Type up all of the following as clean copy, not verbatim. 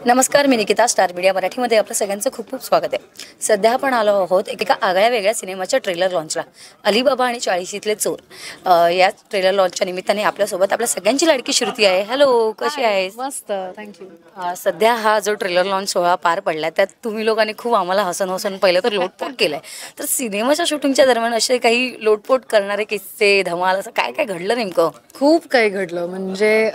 नमस्कार, मी Nikita. Star media मराठीमध्ये आपलं सगळ्यांचं खूप खूप स्वागत आहे. सध्या आपण आलो आहोत एका आगळ्या वेगळ्या सिनेमाच्या ट्रेलर लॉन्चला. अलीबाबा आणि 40शीतले चोर. या ट्रेलर लॉन्चच्या निमित्ताने आपल्यासोबत आपल्या सगळ्यांची लाडकी श्रुती आहे. हॅलो, कशी आहेस? मस्त, थँक्यू. सध्या हा जो ट्रेलर लॉन्च सोहळा पार पडला त्यात तुम्ही लोकांनी खूप आम्हाला हसन हसन पहिलं तर लोटपोट केलंय. तर सिनेमाच्या शूटिंगच्या दरम्यान असे काही लोटपोट करणारे किस्से, धमाल असं काय काय घडलं नेमकं? खूप काही घडलं. म्हणजे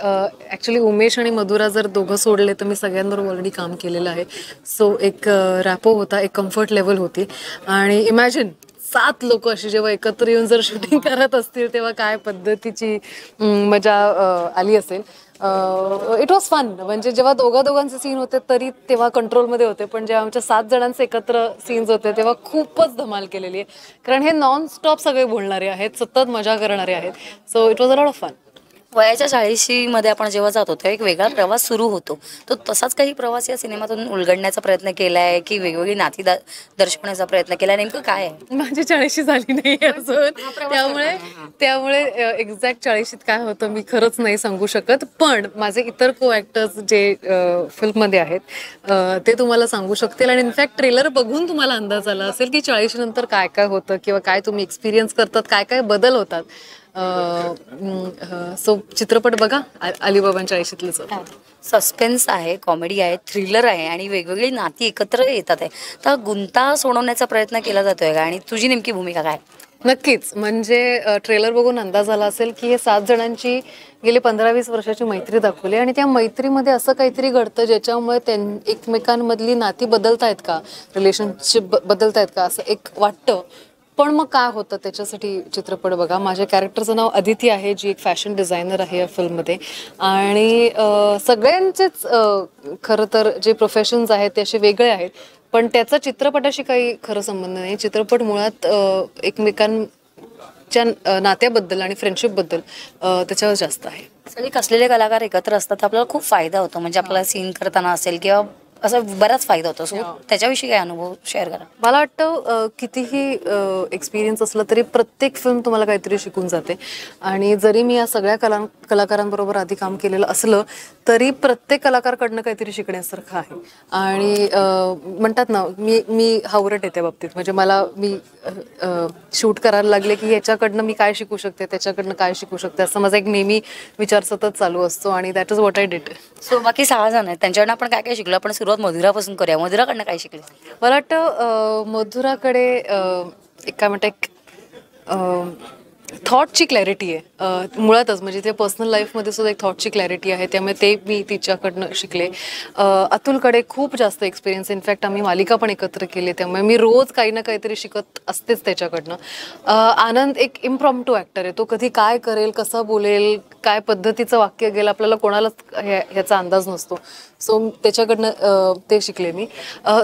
ॲक्च्युली उमेश आणि मधुरा जर दोघं सोडले तर मी सगळ्यांबरोबर ऑलरेडी काम केलेलं आहे. सो एक रॅपो होता, एक कम्फर्ट लेवल होती. आणि इमॅजिन 7 लोक अशी जेव्हा एकत्र येऊन जर शूटिंग करत असतील तेव्हा काय पद्धतीची मजा आली असेल. It was fun. म्हणजे जेव्हा दोघांचे सीन होते तरी तेव्हा कंट्रोलमध्ये होते, पण जेव्हा आमच्या 7 जणांचे एकत्र सीन्स होते तेव्हा खूपच धमाल केलेली आहे. कारण हे नॉन स्टॉप सगळे बोलणारे आहेत, सतत मजा करणारे आहेत. So it was a lot of fun. वयाच्या 40मध्ये आपण जेव्हा जातो तेव्हा एक वेगळा प्रवास सुरू होतो. तो तसाच काही प्रवास या सिनेमातून उलगडण्याचा प्रयत्न केलाय की वेगवेगळी नाती दर्शवण्याचा प्रयत्न केलाय, नेमकं काय आहे? माझी 40शी झाली नाही अजून, त्यामुळे एक्झॅक्ट 40शीत काय होतं मी खरंच नाही सांगू शकत. पण माझे इतर को ॲक्टर्स जे फिल्ममध्ये आहेत ते तुम्हाला सांगू शकतील. आणि इनफॅक्ट ट्रेलर बघून तुम्हाला अंदाज आला असेल की 40शी नंतर काय काय होतं किंवा काय तुम्ही एक्सपिरियन्स करतात, काय काय बदल होतात. सो चित्रपट बघा, अलीबाबा 40शीतले चोर. सस्पेन्स आहे, कॉमेडी आहे, थ्रिलर आहे आणि वेगवेगळी नाती एकत्र येतात आहे. तर गुंता सोडवण्याचा प्रयत्न केला जातोय का, आणि तुझी नेमकी भूमिका काय? नक्कीच. म्हणजे ट्रेलर बघून अंदाज आला असेल की हे 7 जणांची गेली 15-20 वर्षाची मैत्री दाखवली आणि त्या मैत्रीमध्ये असं काहीतरी घडतं ज्याच्यामुळे एकमेकांमधली नाती बदलतायत का, रिलेशनशिप बदलतायत का असं एक वाटतं. पण मग काय होतं त्याच्यासाठी चित्रपट बघा. माझ्या कॅरेक्टरचं नाव अदिती आहे, जी एक फॅशन डिझायनर आहे या फिल्ममध्ये. आणि सगळ्यांचेच खरं तर जे प्रोफेशन्स आहेत ते असे वेगळे आहेत, पण त्याचा चित्रपटाशी काही खरं संबंध नाही. चित्रपट मुळात एकमेकांच्या नात्याबद्दल आणि फ्रेंडशिपबद्दल त्याच्यावर जास्त आहे. सगळे कसलेले कलाकार एकत्र असतात तर आपल्याला खूप फायदा होतो. म्हणजे आपल्याला सीन करताना असेल किंवा असा बराच फायदा होतो. सो त्याच्याविषयी काय अनुभव शेअर करा. मला वाटतं कितीही एक्सपिरियन्स असलं तरी प्रत्येक फिल्म तुम्हाला काहीतरी शिकून जाते. आणि जरी मी या सगळ्या कलाकारांबरोबर आधी काम केलेलं असलं तरी प्रत्येक कलाकारकडनं काहीतरी शिकण्यासारखं आहे. आणि म्हणतात ना, मी हावरट आहे त्या बाबतीत. म्हणजे मी शूट करायला लागले की ह्याच्याकडनं मी काय शिकू शकते, त्याच्याकडनं काय शिकू शकते, असं माझा एक नेहमी विचार सतत चालू असतो. आणि that is what I did. So बाकी 6 जण आहेत, त्यांच्याकडनं आपण काय काय शिकलो? आपण सुरुवात मधुरापासून करूया. मधुराकडनं काय शिकले? मला वाटतं मधुराकडे एक काय म्हणतात, एक थॉटची क्लॅरिटी आहे मुळातच. म्हणजे ते पर्सनल लाईफमध्ये सुद्धा एक थॉटची क्लॅरिटी आहे, त्यामुळे ते मी तिच्याकडनं शिकले. अतुलकडे खूप जास्त एक्सपिरियन्स. इनफॅक्ट आम्ही मालिका पण एकत्र केली, त्यामुळे मी रोज काही ना काहीतरी शिकत असतेच त्याच्याकडनं. आनंद एक इम्प्रॉम्प्टू ॲक्टर आहे. तो कधी काय करेल, कसं बोलेल, काय पद्धतीचं वाक्य गेलं आपल्याला कोणालाच ह्याचा अंदाज नसतो. सो त्याच्याकडनं ते शिकले मी.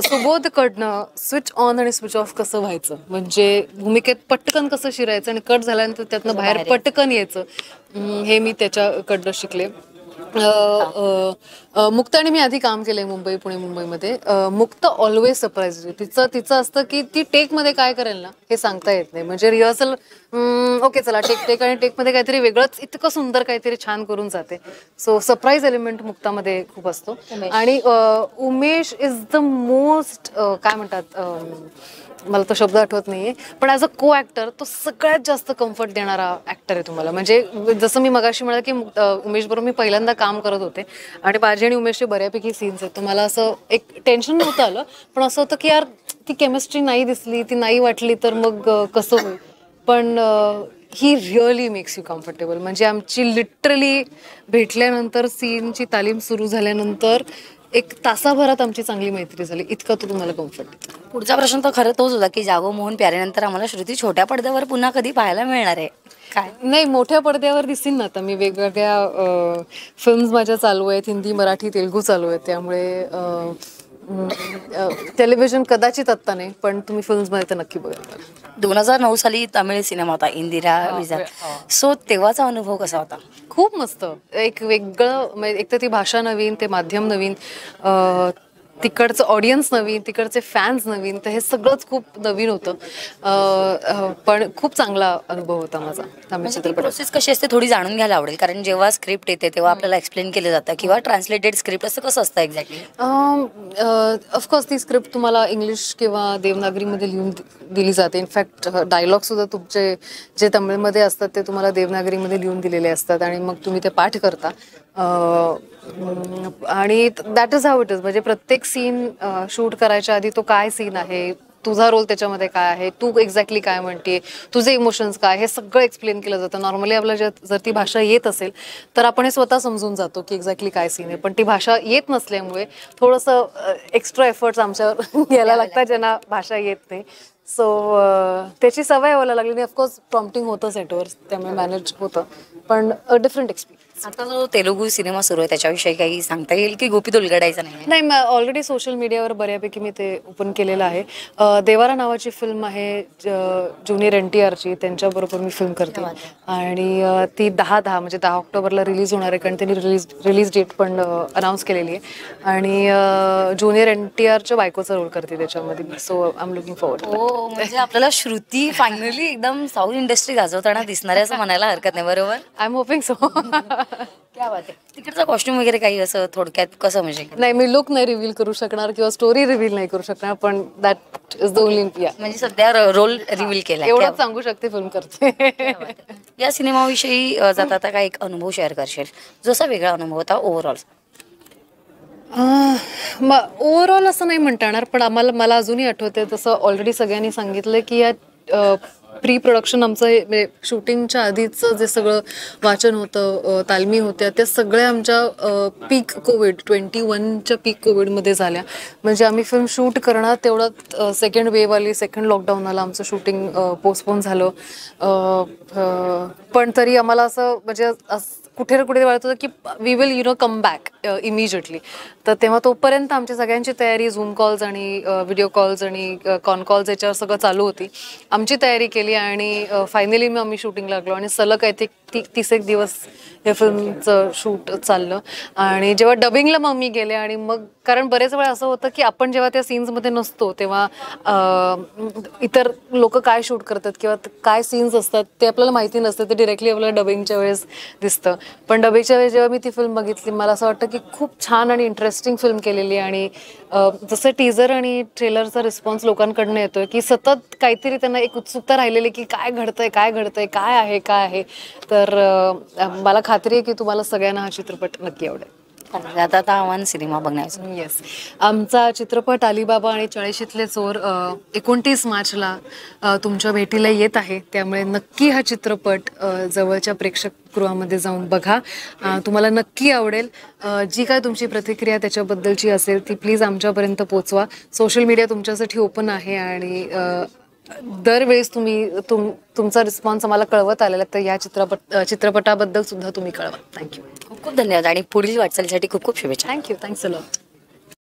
सुबोधकडनं स्विच ऑन आणि स्विच ऑफ कसं व्हायचं, म्हणजे भूमिकेत पटकन कसं शिरायचं आणि कट झाल्यानंतर त्यातनं बाहेर पटकन यायचं, हे मी त्याच्याकडनं शिकले. मुक्त आणि मी आधी काम केलंय मुंबईमध्ये. मुक्त ऑलवेज सरप्राईज. तिचं असतं की ती टेकमध्ये काय करेल ना हे सांगता येत नाही. म्हणजे रिहर्सल ओके चला टेक आणि टेकमध्ये काहीतरी वेगळंच इतकं सुंदर काहीतरी छान करून जाते. सो सरप्राईज एलिमेंट मुक्तामध्ये खूप असतो. आणि उमेश इज द मोस्ट काय म्हणतात, मला तो शब्द आठवत नाहीये, पण ॲज अ को ॲक्टर तो सगळ्यात जास्त कम्फर्ट देणारा ॲक्टर आहे तुम्हाला. म्हणजे जसं मी मगाशी म्हणाले की उमेश बरोबर मी पहिल्यांदा काम करत होते आणि माझे आणि उमेशचे बऱ्यापैकी सीन्स आहेत. तर मला असं एक टेन्शन नव्हतं आलं, पण असं होतं की यार ती केमिस्ट्री नाही दिसली, ती नाही वाटली तर मग कसं होईल. पण ही रिअली मेक्स यू कम्फर्टेबल. म्हणजे आमची लिटरली भेटल्यानंतर सीनची तालीम सुरू झाल्यानंतर 1 तासाभरात आमची चांगली मैत्री झाली. इतका तो तुम्हाला कम्फर्ट. पुढचा प्रश्न तर खरं तोच होता की जागो मोहन प्यारेनंतर आम्हाला श्रुती छोट्या पडद्यावर पुन्हा कधी पाहायला मिळणार आहे काय? नाही, मोठ्या पडद्यावर दिसेन ना. आता मी वेगवेगळ्या फिल्म्स माझ्या चालू आहेत, हिंदी, मराठी, तेलुगू चालू आहेत. त्यामुळे टेलिव्हिजन कदाचित आत्ता नाही, पण तुम्ही फिल्म्समध्ये तर नक्की बघा. 2009 साली तमिळ सिनेमा होता इंदिरा विजा. सो तेव्हाचा अनुभव कसा होता? खूप मस्त. एक वेगळं, म्हणजे एक तर ती भाषा नवीन, ते माध्यम नवीन, तिकडचं ऑडियन्स नवीन, तिकडचे फॅन्स नवीन, तर हे सगळंच खूप नवीन होतं. पण खूप चांगला अनुभव होता माझा तामिळ चित्रपट. प्रोसेस कशी असते थोडी जाणून घ्यायला आवडेल, कारण जेव्हा स्क्रिप्ट येते तेव्हा आपल्याला एक्सप्लेन केलं जातं किंवा ट्रान्सलेटेड स्क्रिप्ट असं कसं असतं एक्झॅक्टली? ऑफकोर्स ती स्क्रिप्ट तुम्हाला इंग्लिश किंवा देवनागरीमध्ये लिहून दिली जाते. इनफॅक्ट डायलॉगसुद्धा तुमचे जे तमिळमध्ये असतात ते तुम्हाला देवनागरीमध्ये लिहून दिलेले असतात आणि मग तुम्ही ते पाठ करता. आणि that is how it is. म्हणजे प्रत्येक सीन शूट करायच्या आधी तो काय सीन आहे, तुझा रोल त्याच्यामध्ये काय आहे, तू एक्झॅक्टली काय म्हणते, तुझे इमोशन्स काय, हे सगळं एक्सप्लेन केलं जातं. नॉर्मली आपल्याला जर ती भाषा येत असेल तर आपण हे स्वतः समजून जातो की एक्झॅक्टली काय सीन आहे. पण ती भाषा येत नसल्यामुळे थोडंसं एक्स्ट्रा एफर्ट्स आमच्यावर घ्यायला लागतात ज्यांना भाषा येत नाही. सो त्याची सवय व्हायला लागली. आणि ऑफकोर्स प्रॉम्प्टिंग होतं सेटवर, त्यामुळे मॅनेज होतं, पण डिफरंट एक्सपिरियन्स. आता जो तेलुगू सिनेमा सुरू आहे त्याच्याविषयी काही सांगता येईल की गोपीत उलगडायचं नाही? नाही, ऑलरेडी सोशल मीडियावर बऱ्यापैकी मी ते ओपन केलेलं आहे. देवारा नावाची फिल्म आहे ज्युनियर NTRची, त्यांच्याबरोबर मी फिल्म करते आणि ती 10/10 म्हणजे 10 ऑक्टोबरला रिलीज होणार आहे, कारण त्यांनी रिलीज डेट पण अनाऊन्स केलेली आहे. आणि ज्युनियर NTRच्या बायकोचा रोल करते त्याच्यामध्ये. So I am looking forward. हो, म्हणजे आपल्याला श्रुती फायनली एकदम साऊथ इंडस्ट्री गाजवताना दिसणार आहे असं म्हणायला हरकत नाही, बरोबर? I am hoping so. क्या बात आहे. तिकडचा कॉस्ट्युम वगैरे काही असं थोडक्यात कसं म्हणजे? नाही, मी लुक नाही रिव्हील करू शकणार किंवा स्टोरी रिव्हील नाही करू शकणार, पण दॅट इज द ओनली. म्हणजे सध्या रोल रिव्हील केला एवढंच सांगू शकते, फिल्म करते. या सिनेमाविषयी जाता काय एक अनुभव शेअर करशील, जो असा वेगळा अनुभव होता ओव्हरऑल? ओव्हरऑल असं नाही म्हणता येणार, पण मला अजूनही आठवते तसं ऑलरेडी सगळ्यांनी सांगितलं की या प्री प्रोडक्शन आमचं शूटिंगच्या आधीचं जे सगळं वाचन होतं, तालमी होत्या, त्या सगळ्या आमच्या पीक कोविड 21च्या पीक कोविडमध्ये झाल्या. म्हणजे आम्ही फिल्म शूट करणार तेवढ्यात सेकंड वेव्ह आली, सेकंड लॉकडाऊन आला, आमचं शूटिंग पोस्टपोन झालं. पण तरी आम्हाला असं म्हणजे कुठे ना कुठे वाटत होतं की we will come back immediately. तर तेव्हा तोपर्यंत आमची सगळ्यांची तयारी, झूम कॉल्स आणि व्हिडिओ कॉल्स आणि कॉन कॉल्स याच्यावर सगळं चालू होती. आमची तयारी केली आणि फायनली मग आम्ही शूटिंग लागलो आणि सलग आहे ते 30 दिवस या फिल्मचं शूट चाललं. आणि जेव्हा डबिंगला मग मी गेले आणि मग कारण बरेच वेळा असं होतं की आपण जेव्हा त्या सीन्समध्ये नसतो तेव्हा इतर लोक काय शूट करतात किंवा काय सीन्स असतात ते आपल्याला माहिती नसतं, ते डिरेक्टली आपल्याला डबिंगच्या वेळेस दिसतं. पण डबिंगच्या वेळेस जेव्हा मी ती फिल्म बघितली, मला असं वाटतं की खूप छान आणि इंटरेस्टिंग फिल्म केलेली. आणि जसं टीझर आणि ट्रेलरचा रिस्पॉन्स लोकांकडनं येतोय की सतत काहीतरी त्यांना एक उत्सुकता राहिलेली की काय घडतंय, काय आहे. तर मला खात्री आहे की तुम्हाला सगळ्यांना हा चित्रपट नक्की आवडेल. आता आव्हान सिनेमा बघण्याचं. येस, आमचा चित्रपट अलिबाबा आणि 40शीतले चोर 29 मार्चला तुमच्या भेटीला येत आहे. त्यामुळे नक्की हा चित्रपट जवळच्या प्रेक्षकगृहामध्ये जाऊन बघा, तुम्हाला नक्की आवडेल. जी काय तुमची प्रतिक्रिया त्याच्याबद्दलची असेल ती प्लीज आमच्यापर्यंत पोचवा. सोशल मीडिया तुमच्यासाठी ओपन आहे आणि दरवेळेस तुम्ही तुमचा रिस्पॉन्स आम्हाला कळवत आलेला, तर या चित्रपटाबद्दल सुद्धा तुम्ही कळवा. थँक्यू, खूप खूप धन्यवाद आणि पुढील वाटचालीसाठी खूप खूप शुभेच्छा. Thank you, thanks a lot.